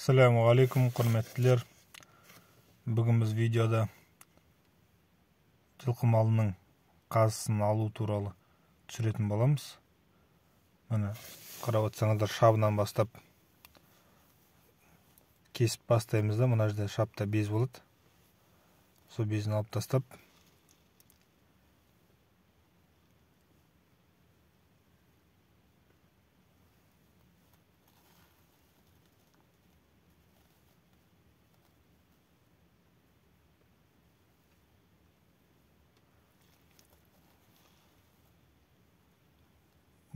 Assalamu alaikum құрметтілер. Бүгін біз видеода жылқы малының қазысын алу туралы түсіретін боламыз. Міне қарап отырсаңыздар, шабынан бастап кесіп бастаймыз да, мына жерде шапта без болады. Сол безін алып тастап,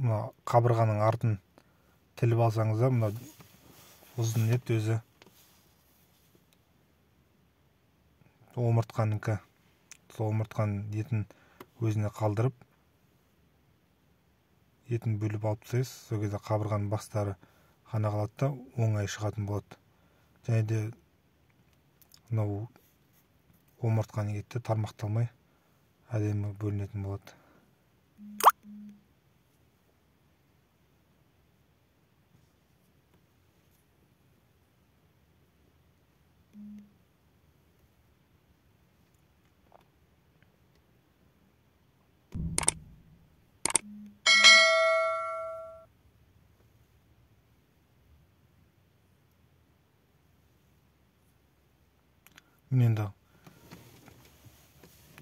мына қабырғаның артын тіліп алсаңыздар, мына ұзын ет өзі омыртқаныкі. Сол омыртқаның етін өзіне қалдырып, етін бөліп алып тастайсыз. Сол кезде қабырғаның бастары ғана қалады да, оңай шығатын болады. Және де мынау омыртқаның еті тармақталмай әдемі бөлінетін болады. Енді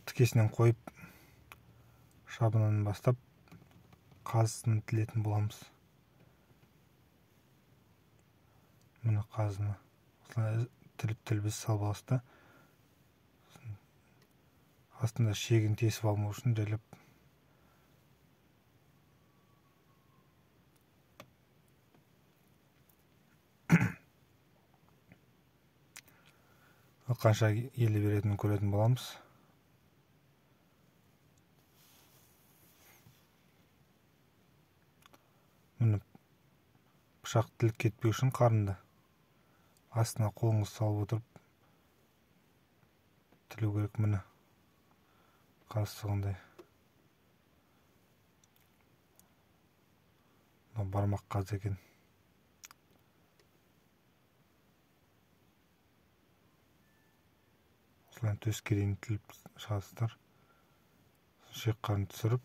тікесінен қойып, шабынан бастап қазысын тілетін боламыз. Міне қазыны тіліп салып аласыз да, астында шегін тесіп алмау үшін жайлап қанша елі беретінін көретін боламыз. Міне пышақ тіліп кетпеу үшін қарынды астына қолыңыз салып отырып тілу керек. Міне қазысы қандай. Бармақ қазы екен. Осылай төске дейін тіліп шығасыздар. Шек қарын түсіріп,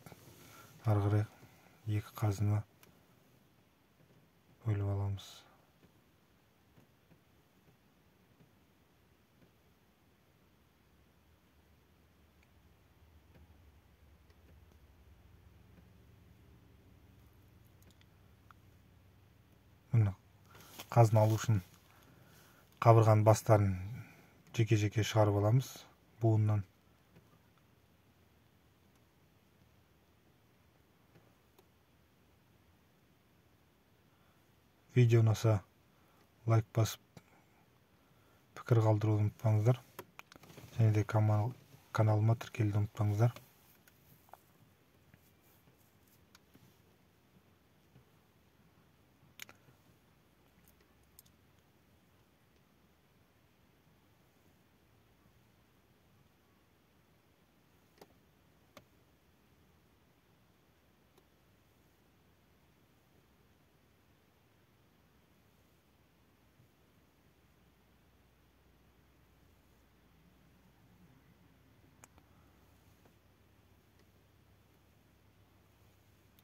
ары қарай екі қазыны бөліп аламыз. Міне қазын алу үшін қабырғаның бастарын жеке-жеке шығарып аламыз буыннан. Видео ұнаса лайк басып пікір қалдыруды ұмытпаңыздар. Және де каналыма тіркелуді ұмытпаңыздар.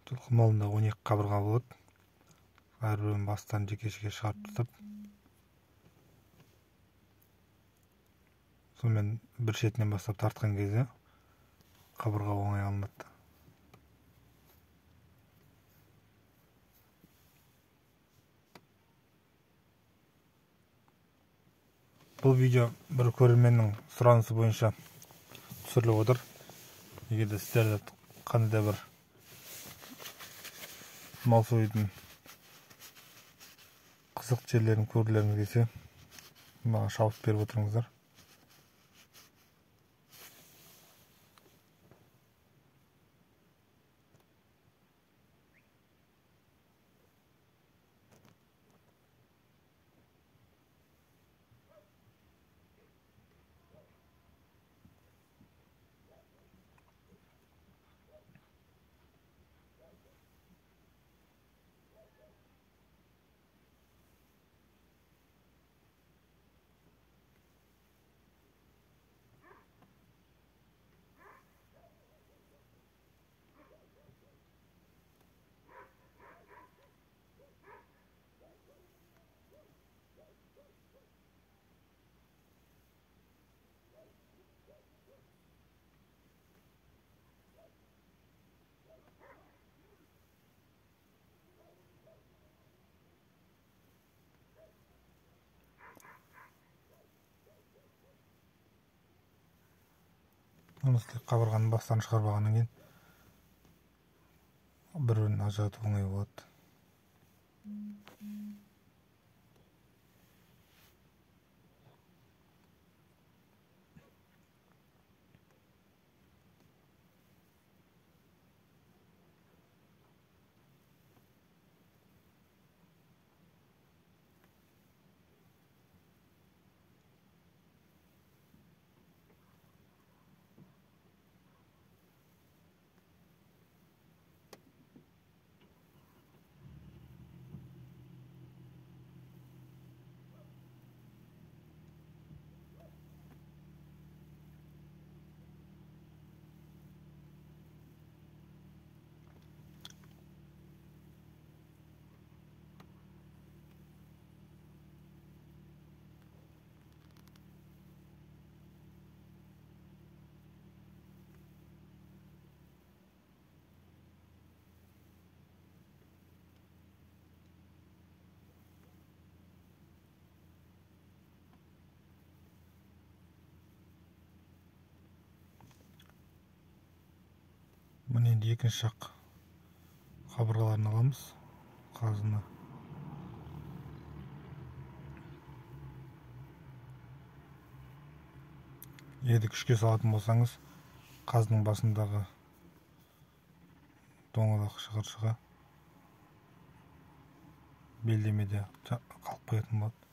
Жылқы малында 12 қабырға болады. Әрбірінің бастарын жеке-жеке шығарып тастап, сонымен бір шетінен бастап тартқан кезде қабырға оңай алынады. Бұл видео бір көрерменнің сұранысы бойынша түсіріліп отыр. Егер де сіздерде қандай бір мал союдың қызық жерлерін көргілеріңіз келсе, маған шабыт беріп отырыңыздар. Онысы тек қабырғаның бастарын шығарбағаннан кейін бір-бірін ажырату оңай болады. Міне енді екінші жақ қабырғаларын аламыз. Қазыны еді күшке салатын болсаңыз, қазының басындағы доңғалақ шығыршығы белдемеде қалып қоятын болады.